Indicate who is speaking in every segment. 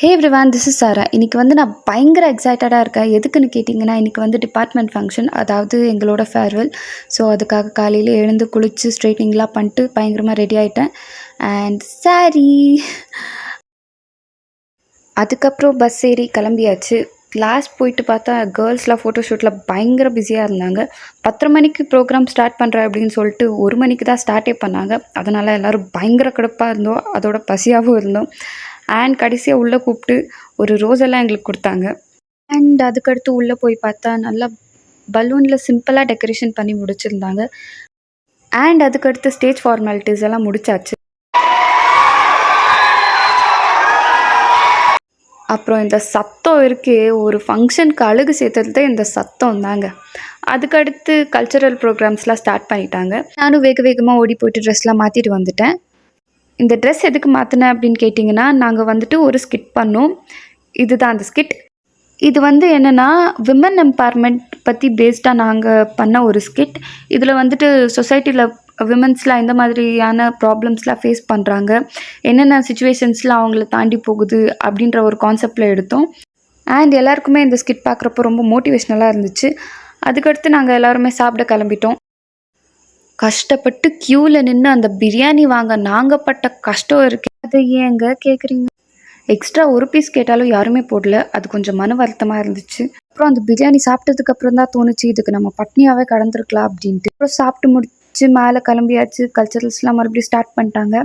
Speaker 1: Hey everyone, this is சாரா. இன்றைக்கி நான் பயங்கர எக்ஸைட்டடாக இருக்கேன். எதுக்குன்னு கேட்டிங்கன்னா, இன்றைக்கி டிபார்ட்மெண்ட் ஃபங்க்ஷன், அதாவது எங்களோட ஃபேர்வெல். ஸோ அதுக்காக காலையில் எழுந்து குளித்து ஸ்ட்ரைட்னிங்லாம் பண்ணிட்டு பயங்கரமாக ரெடி ஆகிட்டேன். அண்ட் சாரி, அதுக்கப்புறம் பஸ் ஏறி கிளம்பியாச்சு. கிளாஸ் போயிட்டு பார்த்தா கேர்ள்ஸ்லாம் ஃபோட்டோஷூட்டில் பயங்கர பிஸியாக இருந்தாங்க. 10:30 மணிக்கு ப்ரோக்ராம் ஸ்டார்ட் பண்ணுறேன் அப்படின்னு சொல்லிட்டு 1 மணிக்கு தான் ஸ்டார்ட்டே பண்ணாங்க. அதனால் எல்லோரும் பயங்கர கடுப்பாக இருந்தோம், அதோட பசியாகவும் இருந்தோம். அண்ட் கடைசியாக உள்ளே கூப்பிட்டு ஒரு ரோஸெல்லாம் எங்களுக்கு கொடுத்தாங்க. அண்ட் அதுக்கடுத்து உள்ளே போய் பார்த்தா நல்லா பலூனில் சிம்பிளாக டெக்கரேஷன் பண்ணி முடிச்சிருந்தாங்க. அண்ட் அதுக்கடுத்து ஸ்டேஜ் ஃபார்மாலிட்டிஸ் எல்லாம் முடிச்சாச்சு. அப்புறம் இந்த சத்தம் இருக்கே, ஒரு ஃபங்க்ஷனுக்கு அழகு சேர்த்தது இந்த சத்தம் தாங்க. அதுக்கடுத்து கல்ச்சுரல் ப்ரோக்ராம்ஸ்லாம் ஸ்டார்ட் பண்ணிட்டாங்க. நானும் வேக வேகமாக ஓடி போய்ட்டு ட்ரெஸ்லாம் மாற்றிட்டு வந்துட்டேன். இந்த ட்ரெஸ் எதுக்கு மாற்றினேன் அப்படின்னு கேட்டிங்கன்னா, நாங்கள் ஒரு ஸ்கிட் பண்ணோம். இதுதான் அந்த ஸ்கிட். இது என்னென்னா, விமன் எம்பவர்மெண்ட் பற்றி பேஸ்டாக நாங்கள் பண்ண ஒரு ஸ்கிட். இதில் சொசைட்டியில் விமன்ஸ்லாம் எந்த மாதிரியான ப்ராப்ளம்ஸ்லாம் ஃபேஸ் பண்ணுறாங்க, என்னென்ன சுச்சுவேஷன்ஸ்லாம் அவங்கள தாண்டி போகுது அப்படின்ற ஒரு கான்செப்டில் எடுத்தோம். அண்ட் எல்லாருக்குமே இந்த ஸ்கிட் பார்க்குறப்போ ரொம்ப மோட்டிவேஷ்னலாக இருந்துச்சு. அதுக்கடுத்து நாங்கள் எல்லாருமே சாப்பிட கிளம்பிட்டோம். கஷ்டப்பட்டு க்யூவில் நின்று அந்த பிரியாணி வாங்க நாங்கள் பட்ட கஷ்டம் இருக்கு. அதை ஏங்க கேட்குறீங்க? எக்ஸ்ட்ரா ஒரு பீஸ் கேட்டாலும் யாருமே போடல. அது கொஞ்சம் மன வருத்தமாக இருந்துச்சு. அப்புறம் அந்த பிரியாணி சாப்பிட்டதுக்கப்புறம் தான் தோணுச்சு, இதுக்கு நம்ம பட்னியாகவே கடந்திருக்கலாம் அப்படின்ட்டு. அப்புறம் சாப்பிட்டு முடிச்சு மேலே கிளம்பியாச்சு. கல்ச்சரல்ஸ்லாம் மறுபடியும் ஸ்டார்ட் பண்ணிட்டாங்க.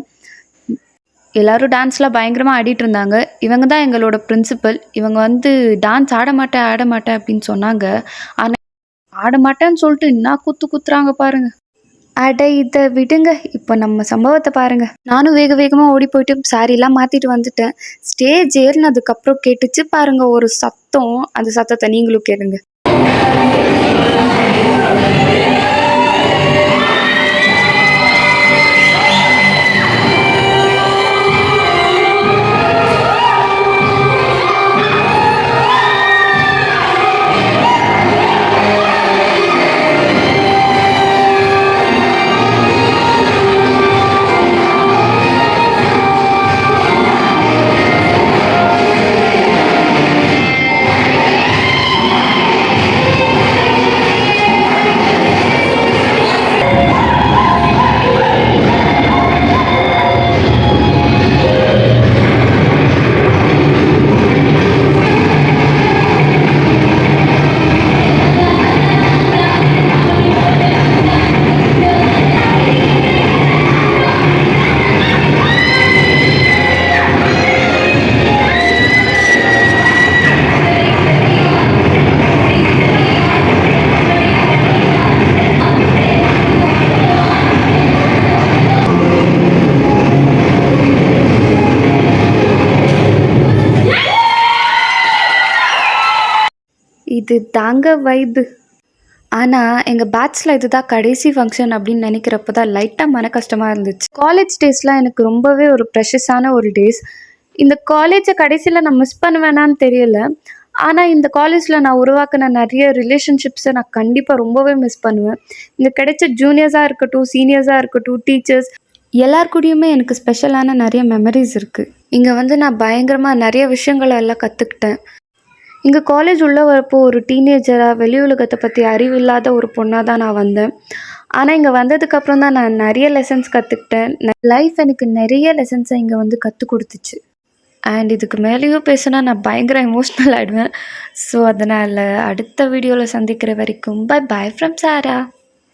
Speaker 1: எல்லோரும் டான்ஸ்லாம் பயங்கரமாக ஆடிட்டு இருந்தாங்க. இவங்க தான் எங்களோட பிரின்சிபல். இவங்க டான்ஸ் ஆட மாட்டேன் அப்படின்னு சொன்னாங்க. ஆனால் ஆட மாட்டேன்னு சொல்லிட்டு என்ன குத்துறாங்க பாருங்க. அட இதை விடுங்க, இப்போ நம்ம சம்பவத்தை பாருங்க. நானும் வேக வேகமாக ஓடி போயிட்டு சாரிலாம் மாற்றிட்டு வந்துட்டேன். ஸ்டேஜ் ஏறினதுக்கப்புறம் கேட்டுச்சு பாருங்க ஒரு சத்தம். அந்த சத்தத்தை நீங்களும் கேளுங்க. இது தாங்க வைப்பு. ஆனால் எங்கள் பேட்ச்சில் இதுதான் கடைசி ஃபங்க்ஷன் அப்படின்னு நினைக்கிறப்ப தான் லைட்டாக மன கஷ்டமாக இருந்துச்சு. காலேஜ் டேஸ்லாம் எனக்கு ரொம்பவே ஒரு ப்ரெஷஸான ஒரு டேஸ். இந்த காலேஜை கடைசியில் நான் மிஸ் பண்ணுவேனான்னு தெரியல. ஆனால் இந்த காலேஜில் நான் உருவாக்கின நிறைய ரிலேஷன்ஷிப்ஸை நான் கண்டிப்பாக ரொம்பவே மிஸ் பண்ணுவேன். இங்கே கிடைச்ச ஜூனியர்ஸாக இருக்கட்டும், சீனியர்ஸாக இருக்கட்டும், டீச்சர்ஸ் எல்லாருக்கூடையுமே எனக்கு ஸ்பெஷலான நிறைய மெமரிஸ் இருக்குது. இங்கே நான் பயங்கரமாக நிறைய விஷயங்களை எல்லாம் கற்றுக்கிட்டேன். இங்கே காலேஜ் உள்ளே வரப்போ ஒரு டீனேஜராக வெளி உலகத்தை பற்றி அறிவில்லாத ஒரு பொண்ணாக தான் நான் வந்தேன். ஆனால் இங்கே வந்ததுக்கப்புறம் தான் நான் நிறைய லெசன்ஸ் கற்றுக்கிட்டேன். லைஃப் எனக்கு நிறைய லெசன்ஸை இங்கே கற்றுக் கொடுத்துச்சு. அண்ட் இதுக்கு மேலேயும் பேசுனா நான் பயங்கர எமோஷ்னல் ஆகிடுவேன். ஸோ அதனால் அடுத்த வீடியோவில் சந்திக்கிற வரைக்கும் பை ஃப்ரம் சாரா.